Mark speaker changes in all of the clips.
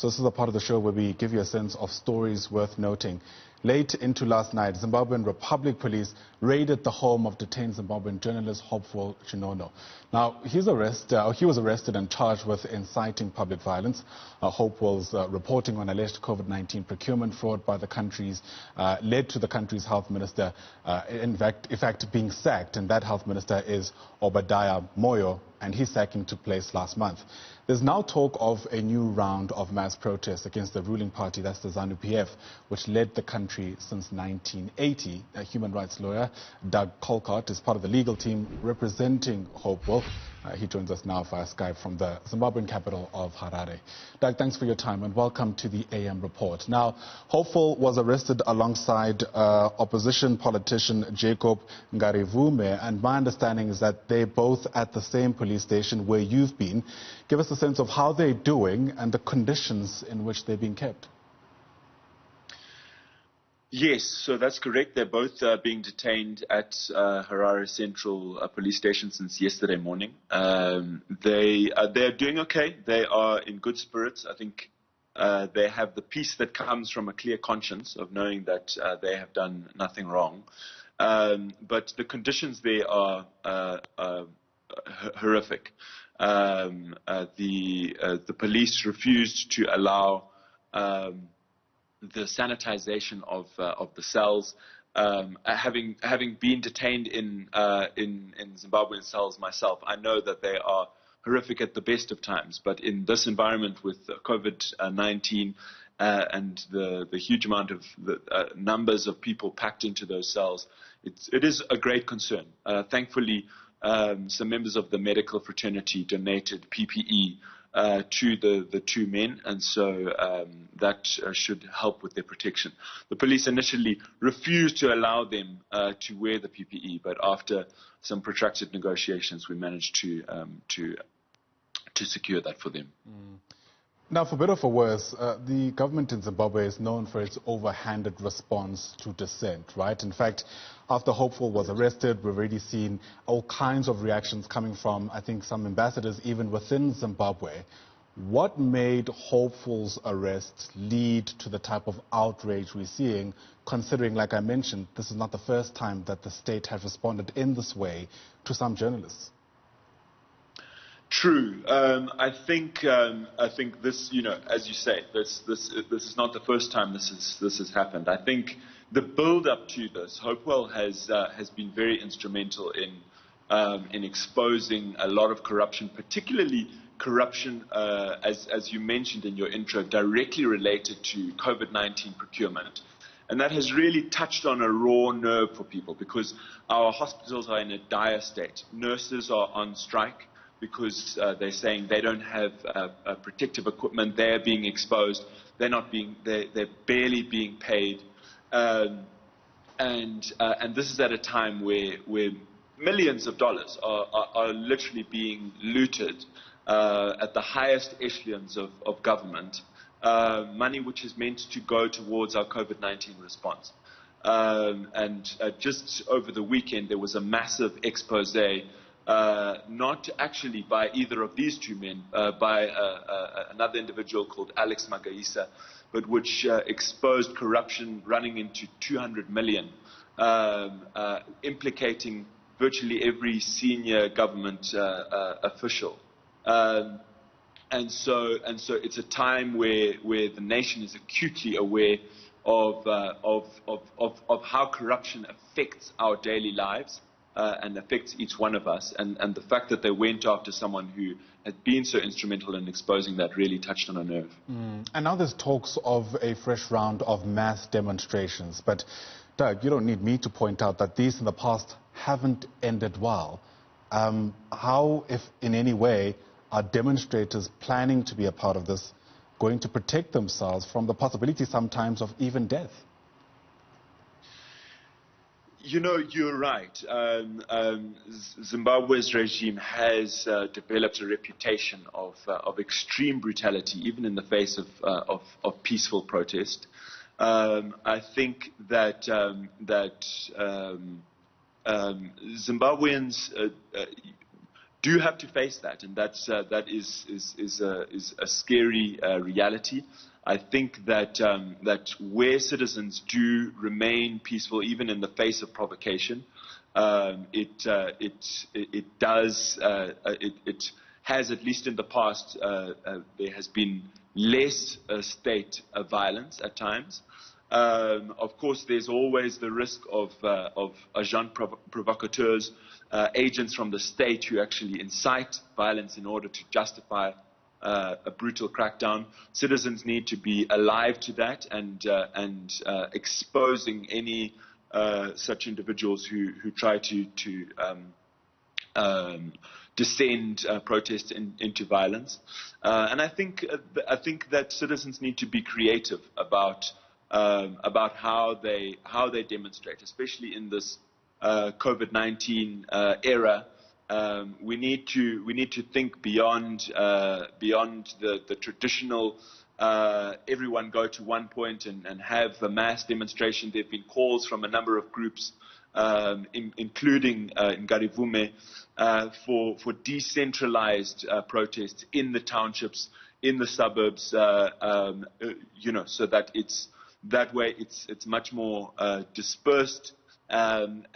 Speaker 1: So this is a part of the show where we give you a sense of stories worth noting. Late into last night, Zimbabwe Republic Police raided the home of detained Zimbabwean journalist Hopewell Chin'ono. Now, he was arrested and charged with inciting public violence. Hopewell's reporting on alleged COVID-19 procurement fraud by the country's led to the country's health minister, in fact, being sacked, and that health minister is Obadiah Moyo, and his sacking took place last month. There's now talk of a new round of mass protests against the ruling party, that's the ZANU-PF, which led the country since 1980. A human rights lawyer, Doug Colcott, is part of the legal team representing Hopewell. He joins us now via Skype from the Zimbabwean capital of Harare. Doug, thanks for your time and welcome to the AM report. Now, Hopewell was arrested alongside opposition politician Jacob Ngarivume, and my understanding is that they're both at the same police station where you've been. Give us a sense of how they're doing and the conditions in which they're being kept.
Speaker 2: Yes, so that's correct. They're both being detained at Harare Central Police Station since yesterday morning. They're doing okay. They are in good spirits. I think they have the peace that comes from a clear conscience of knowing that they have done nothing wrong. But the conditions there are horrific. The police refused to allow the sanitization of the cells. Having been detained in Zimbabwean cells myself, I know that they are horrific at the best of times. But in this environment with COVID-19 and the huge amount of numbers of people packed into those cells, it is a great concern. Thankfully, some members of the medical fraternity donated PPE to the two men, and so that should help with their protection. The police initially refused to allow them to wear the PPE, but after some protracted negotiations, we managed to secure that for them.
Speaker 1: Now, for better or for worse, the government in Zimbabwe is known for its overhanded response to dissent, right? In fact, after Hopewell was arrested, we've already seen all kinds of reactions coming from, I think, some ambassadors even within Zimbabwe. What made Hopewell's arrest lead to the type of outrage we're seeing, considering, like I mentioned, this is not the first time that the state has responded in this way to some journalists?
Speaker 2: True. I think this, as you say, this is not the first time this has happened. I think the build-up to this, Hopewell has been very instrumental in exposing a lot of corruption, particularly corruption, as you mentioned in your intro, directly related to COVID-19 procurement. And that has really touched on a raw nerve for people because our hospitals are in a dire state. Nurses are on strike because they're saying they don't have protective equipment. They're being exposed. They're barely being paid. And this is at a time where millions of dollars are literally being looted at the highest echelons of government, money which is meant to go towards our COVID-19 response. And just over the weekend, there was a massive expose, not actually by either of these two men, by another individual called Alex Magaisa, but which exposed corruption running into 200 million, implicating virtually every senior government official. And so it's a time where the nation is acutely aware of how corruption affects our daily lives and affects each one of us. And the fact that they went after someone who had been so instrumental in exposing that really touched on a nerve.
Speaker 1: And now there's talks of a fresh round of mass demonstrations. But Doug, you don't need me to point out that these in the past haven't ended well. How, if in any way, are demonstrators planning to be a part of this going to protect themselves from the possibility sometimes of even death?
Speaker 2: You're right. Zimbabwe's regime has developed a reputation of extreme brutality, even in the face of peaceful protest. I think that Zimbabweans do have to face that, and that is a scary reality. I think that where citizens do remain peaceful, even in the face of provocation, it has, at least in the past, there has been less state violence at times. Of course, there's always the risk of agents provocateurs, agents from the state who actually incite violence in order to justify a brutal crackdown. Citizens need to be alive to that and exposing any such individuals who try to descend protests into violence. And I think that citizens need to be creative about how they demonstrate, especially in this COVID-19 era. We need to think beyond the traditional everyone go to one point and have a mass demonstration. There have been calls from a number of groups, including in Ngarivume, for decentralized protests in the townships, in the suburbs, so that that way it's much more dispersed and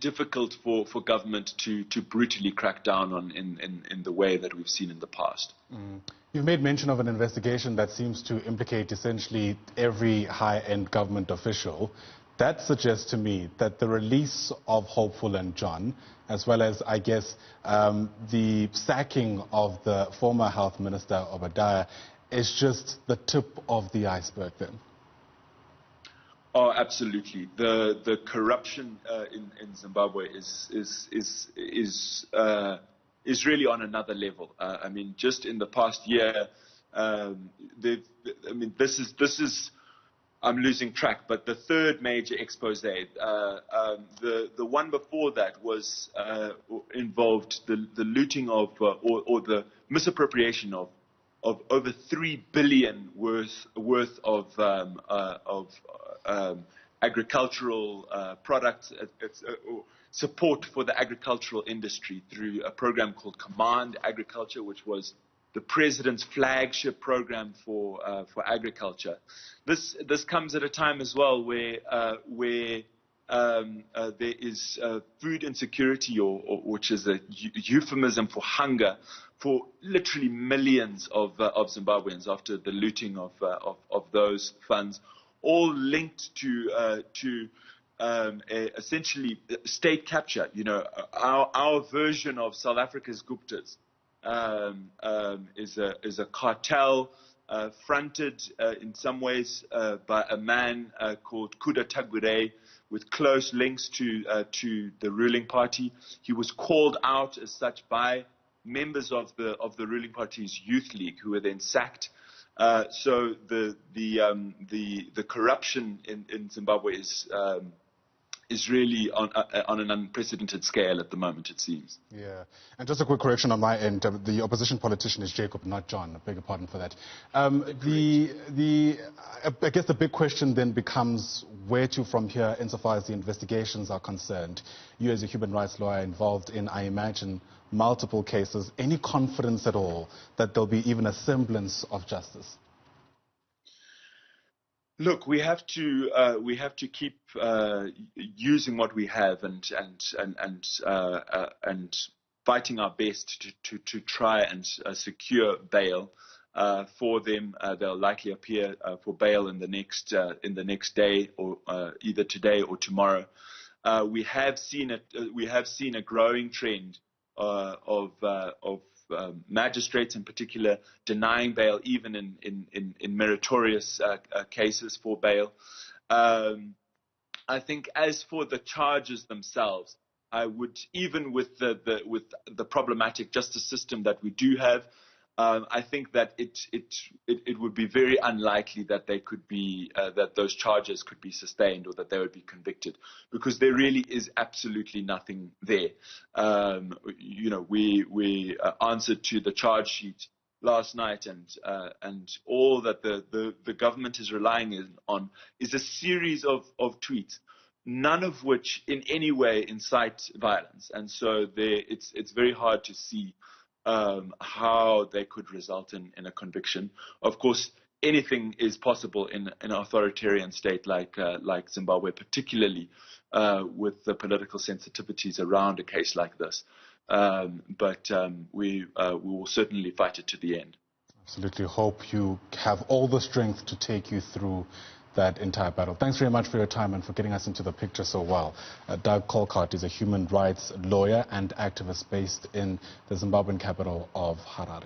Speaker 2: difficult for government to brutally crack down on in the way that we've seen in the past.
Speaker 1: You've made mention of an investigation that seems to implicate essentially every high-end government official. That suggests to me that the release of Hopewell and John, as well as, I guess, the sacking of the former health minister, Obadiah, is just the tip of the iceberg then.
Speaker 2: Oh, absolutely. The corruption in Zimbabwe is really on another level. I mean, just in the past year, this is I'm losing track, but the third major expose. The one before that was involved the looting of or the misappropriation of over 3 billion worth of agricultural products, support for the agricultural industry through a program called Command Agriculture, which was the president's flagship program for agriculture. This comes at a time as well where there is food insecurity, or which is a euphemism for hunger, for literally millions of Zimbabweans after the looting of those funds, all linked to essentially state capture. You know, our version of South Africa's Guptas is a cartel fronted in some ways by a man called Kuda Tagwire, with close links to the ruling party. He was called out as such by members of the ruling party's youth league, who were then sacked. So the corruption in Zimbabwe is really on an unprecedented scale at the moment, it seems.
Speaker 1: Yeah, and just a quick correction on my end. The opposition politician is Jacob, not John. I beg your pardon for that. I guess the big question then becomes where to from here insofar as the investigations are concerned. You as a human rights lawyer involved in, I imagine, multiple cases. Any confidence at all that there'll be even a semblance of justice?
Speaker 2: Look, we have to keep using what we have and fighting our best to try and secure bail for them. They'll likely appear for bail in the next day, or either today or tomorrow. We have seen a growing trend of magistrates in particular denying bail, even in meritorious cases for bail. I think as for the charges themselves, I would, even with the problematic justice system that we do have, I think that it would be very unlikely that they could be that those charges could be sustained, or that they would be convicted, because there really is absolutely nothing there. We answered to the charge sheet last night, and all that the government is relying on is a series of tweets. none of which in any way incite violence. And so it's very hard to see how they could result in a conviction. Of course, anything is possible in an authoritarian state like Zimbabwe, particularly with the political sensitivities around a case like this. But we will certainly fight it to the end.
Speaker 1: Absolutely. Hope you have all the strength to take you through that entire battle. Thanks very much for your time and for getting us into the picture so well. Doug Colcott is a human rights lawyer and activist based in the Zimbabwean capital of Harare.